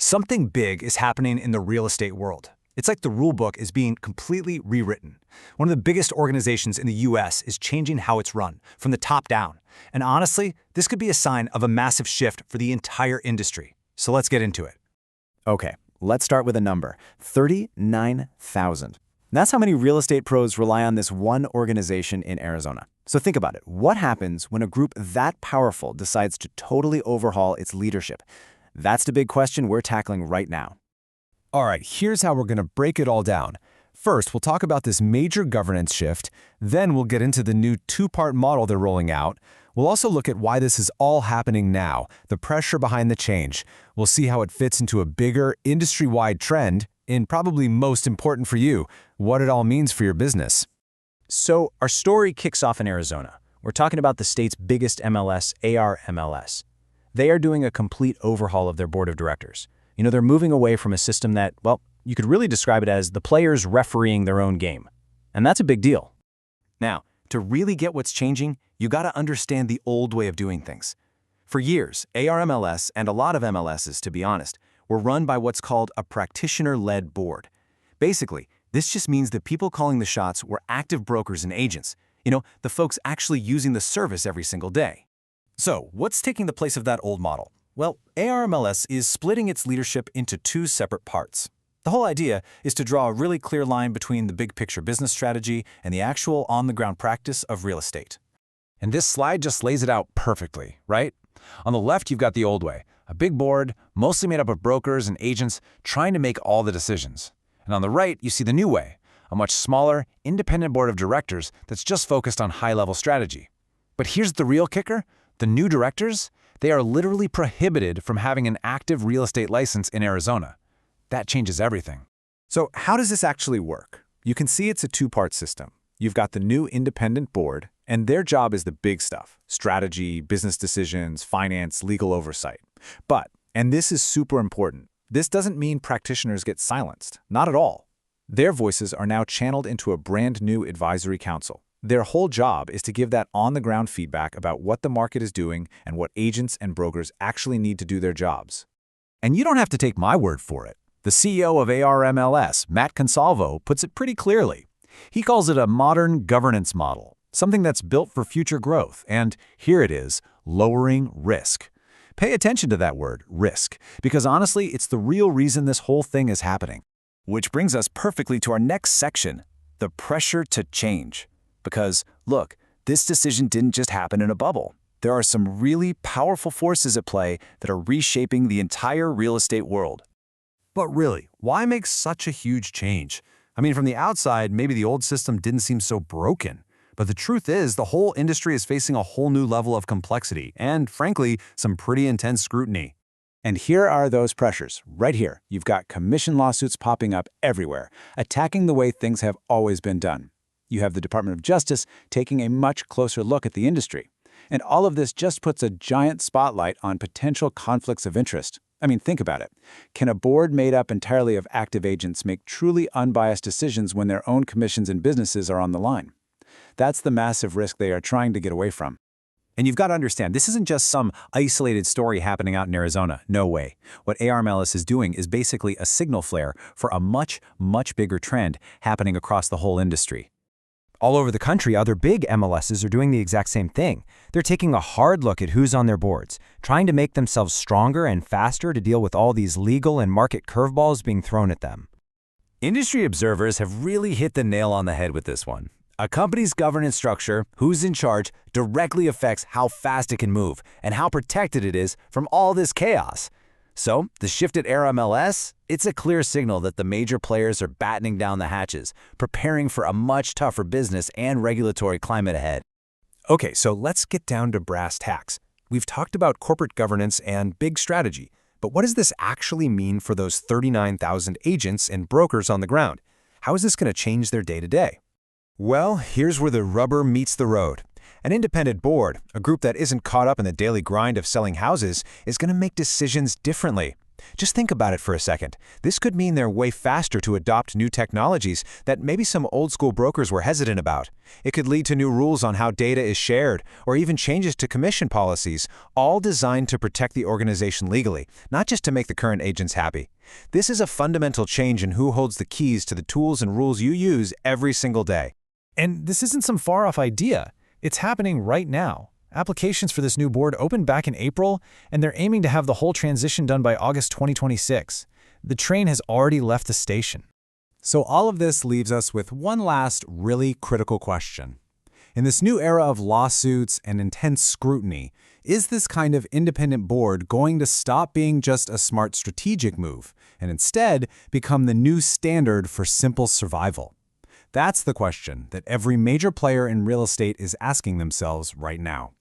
Something big is happening in the real estate world. It's like the rule book is being completely rewritten. One of the biggest organizations in the US is changing how it's run, from the top down. And honestly, this could be a sign of a massive shift for the entire industry. So let's get into it. Okay, let's start with a number, 39,000. That's how many real estate pros rely on this one organization in Arizona. So think about it. What happens when a group that powerful decides to totally overhaul its leadership? That's the big question we're tackling right now. All right, here's how we're going to break it all down. First, we'll talk about this major governance shift. Then we'll get into the new two-part model they're rolling out. We'll also look at why this is all happening now, the pressure behind the change. We'll see how it fits into a bigger, industry-wide trend, and probably most important for you, what it all means for your business. So our story kicks off in Arizona. We're talking about the state's biggest MLS, ARMLS. They are doing a complete overhaul of their board of directors. They're moving away from a system that, well, you could really describe it as the players refereeing their own game. And that's a big deal. Now, to really get what's changing, you got to understand the old way of doing things. For years, ARMLS, and a lot of MLSs, to be honest, were run by what's called a practitioner-led board. Basically, this just means that people calling the shots were active brokers and agents, the folks actually using the service every single day. So, what's taking the place of that old model? Well, ARMLS is splitting its leadership into two separate parts. The whole idea is to draw a really clear line between the big picture business strategy and the actual on-the-ground practice of real estate. And this slide just lays it out perfectly, right? On the left, you've got the old way, a big board, mostly made up of brokers and agents trying to make all the decisions. And on the right, you see the new way, a much smaller, independent board of directors that's just focused on high-level strategy. But here's the real kicker. The new directors, they are literally prohibited from having an active real estate license in Arizona. That changes everything. So how does this actually work? You can see it's a two-part system. You've got the new independent board, and their job is the big stuff: strategy, business decisions, finance, legal oversight. But, and this is super important, this doesn't mean practitioners get silenced. Not at all. Their voices are now channeled into a brand new advisory council. Their whole job is to give that on-the-ground feedback about what the market is doing and what agents and brokers actually need to do their jobs. And you don't have to take my word for it. The CEO of ARMLS, Matt Consalvo, puts it pretty clearly. He calls it a modern governance model, something that's built for future growth, and here it is, lowering risk. Pay attention to that word, risk, because honestly, it's the real reason this whole thing is happening. Which brings us perfectly to our next section, the pressure to change. Because, look, this decision didn't just happen in a bubble. There are some really powerful forces at play that are reshaping the entire real estate world. But really, why make such a huge change? I mean, from the outside, maybe the old system didn't seem so broken. But the truth is, the whole industry is facing a whole new level of complexity and, frankly, some pretty intense scrutiny. And here are those pressures, right here. You've got commission lawsuits popping up everywhere, attacking the way things have always been done. You have the Department of Justice taking a much closer look at the industry. And all of this just puts a giant spotlight on potential conflicts of interest. I mean, think about it. Can a board made up entirely of active agents make truly unbiased decisions when their own commissions and businesses are on the line? That's the massive risk they are trying to get away from. And you've got to understand, this isn't just some isolated story happening out in Arizona. No way. What ARMLS is doing is basically a signal flare for a much, much bigger trend happening across the whole industry. All over the country, other big MLSs are doing the exact same thing. They're taking a hard look at who's on their boards, trying to make themselves stronger and faster to deal with all these legal and market curveballs being thrown at them. Industry observers have really hit the nail on the head with this one. A company's governance structure, who's in charge, directly affects how fast it can move and how protected it is from all this chaos. So, the shift at ARMLS, it's a clear signal that the major players are battening down the hatches, preparing for a much tougher business and regulatory climate ahead. Okay, so let's get down to brass tacks. We've talked about corporate governance and big strategy, but what does this actually mean for those 39,000 agents and brokers on the ground? How is this going to change their day-to-day? Well, here's where the rubber meets the road. An independent board, a group that isn't caught up in the daily grind of selling houses, is going to make decisions differently. Just think about it for a second. This could mean they're way faster to adopt new technologies that maybe some old-school brokers were hesitant about. It could lead to new rules on how data is shared, or even changes to commission policies, all designed to protect the organization legally, not just to make the current agents happy. This is a fundamental change in who holds the keys to the tools and rules you use every single day. And this isn't some far-off idea. It's happening right now. Applications for this new board opened back in April, and they're aiming to have the whole transition done by August 2026. The train has already left the station. So all of this leaves us with one last really critical question. In this new era of lawsuits and intense scrutiny, is this kind of independent board going to stop being just a smart strategic move and instead become the new standard for simple survival? That's the question that every major player in real estate is asking themselves right now.